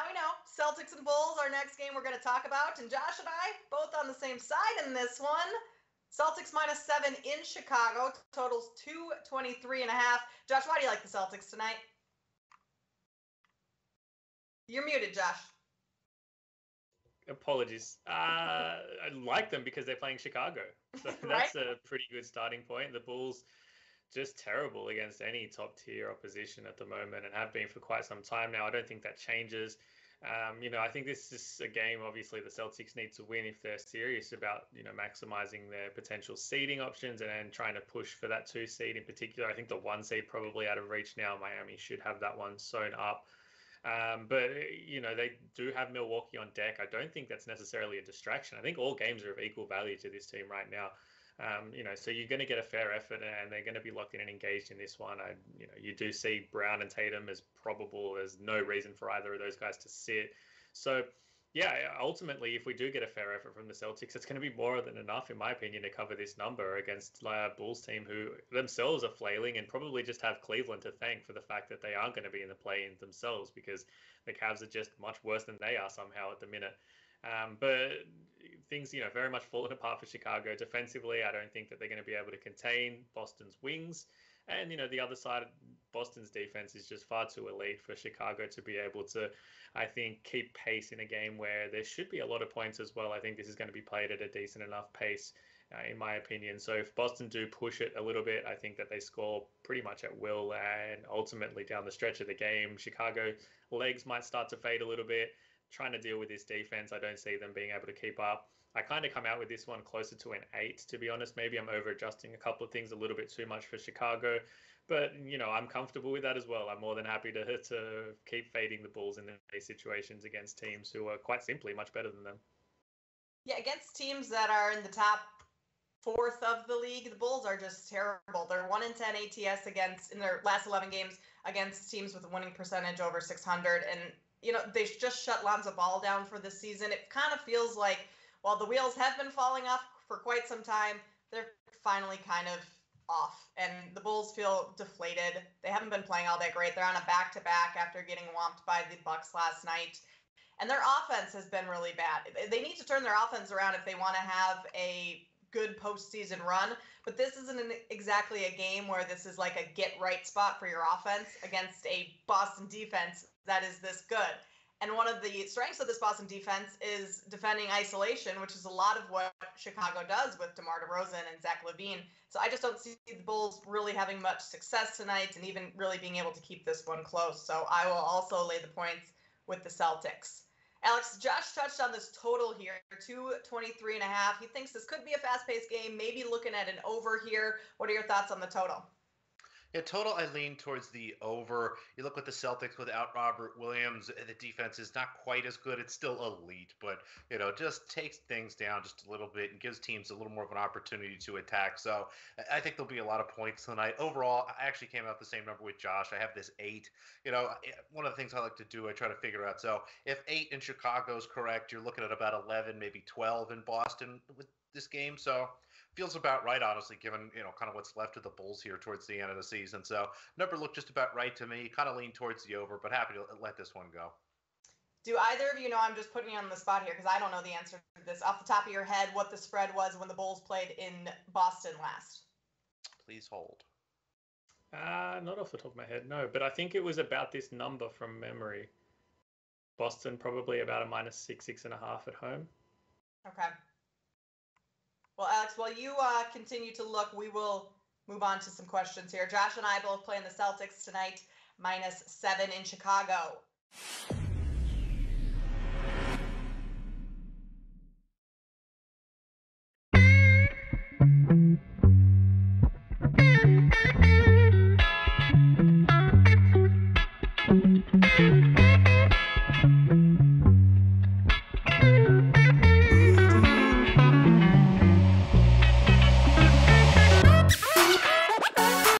we know. Celtics and Bulls, our next game we're going to talk about. And Josh and I, both on the same side in this one. Celtics -7 in Chicago. Totals 223.5. Josh, why do you like the Celtics tonight? You're muted, Josh. Apologies. I like them because they're playing Chicago. So that's a pretty good starting point. The Bulls just terrible against any top tier opposition at the moment and have been for quite some time now. I don't think that changes. I think this is a game, obviously, the Celtics need to win if they're serious about, maximizing their potential seeding options and trying to push for that 2 seed in particular. I think the 1 seed probably out of reach now. Miami should have that one sewn up. But they do have Milwaukee on deck. I don't think that's necessarily a distraction. I think all games are of equal value to this team right now. So you're going to get a fair effort and they're going to be locked in and engaged in this one. You do see Brown and Tatum as probable. There's no reason for either of those guys to sit. So, yeah, ultimately, if we do get a fair effort from the Celtics, it's going to be more than enough, in my opinion, to cover this number against a Bulls team who themselves are flailing and probably just have Cleveland to thank for the fact that they aren't going to be in the play-in themselves because the Cavs are just much worse than they are somehow at the minute. But things, very much falling apart for Chicago defensively. I don't think that they're going to be able to contain Boston's wings. And, the other side, Boston's defense is just far too elite for Chicago to be able to, I think, keep pace in a game where there should be a lot of points as well. I think this is going to be played at a decent enough pace, in my opinion. So if Boston do push it a little bit, I think that they score pretty much at will. And ultimately, down the stretch of the game, Chicago legs might start to fade a little bit. Trying to deal with this defense, I don't see them being able to keep up. I kind of come out with this one closer to an 8, to be honest. Maybe I'm over-adjusting a couple of things a little bit too much for Chicago. But, I'm comfortable with that as well. I'm more than happy to keep fading the Bulls in these situations against teams who are quite simply much better than them. Yeah, against teams that are in the top 4th of the league, the Bulls are just terrible. They're 1-10 ATS in their last 11 games against teams with a winning percentage over 600. And they just shut Lonzo Ball down for this season. It kind of feels like, while the wheels have been falling off for quite some time, they're finally kind of off. And the Bulls feel deflated. They haven't been playing all that great. They're on a back-to-back after getting whomped by the Bucks last night. And their offense has been really bad. They need to turn their offense around if they want to have a good postseason run. But this isn't exactly a game where this is like a get-right spot for your offense against a Boston defense that is this good. And one of the strengths of this Boston defense is defending isolation, which is a lot of what Chicago does with DeMar DeRozan and Zach LaVine. So I just don't see the Bulls really having much success tonight and even really being able to keep this one close. So I will also lay the points with the Celtics. Alex, Josh touched on this total here, 223.5. He thinks this could be a fast-paced game, maybe looking at an over here. What are your thoughts on the total? Yeah, total, I lean towards the over. You look at the Celtics without Robert Williams, the defense is not quite as good. It's still elite, but, just takes things down just a little bit and gives teams a little more of an opportunity to attack. So I think there'll be a lot of points tonight. Overall, I actually came out the same number with Josh. I have this 8. One of the things I like to do, I try to figure out. So if 8 in Chicago is correct, you're looking at about 11, maybe 12 in Boston with this game. So feels about right, honestly, given, kind of what's left of the Bulls here towards the end of the season. So number looked just about right to me. Kind of lean towards the over, but happy to let this one go. Do either of you know, I'm just putting you on the spot here because I don't know the answer to this, off the top of your head, what the spread was when the Bulls played in Boston last? Please hold. Not off the top of my head, no. But I think it was about this number from memory. Boston probably about a -6, 6.5 at home. Okay. Well, Alex, while you continue to look, we will move on to some questions here. Josh and I both playing the Celtics tonight, -7 in Chicago.